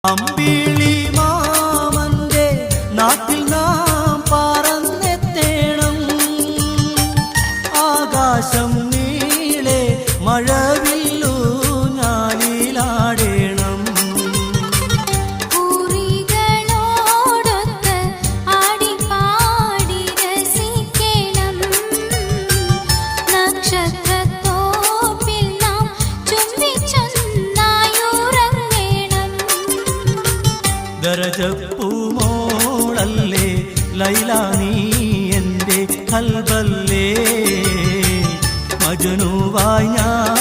അമ്പിളി മാമന്റെ നാട്ടിൽ നാം പറന്നെത്തേണം. ആകാശം നീളെ മഴവില്ലു ഞാലിലാടേണം. പൂരികളോടൊത്ത് ആടിപ്പാടി രസിക്കണം. നക്ഷത്രത്തോപ്പിൽ നാം ചുംബിച്ചൊന്നായുറങ്ങണം. ദരജപ്പൂമോളല്ലേ ലൈല നീ എൻ്റെ കൽബല്ലേ. മജ്നൂവായി ഞാൻ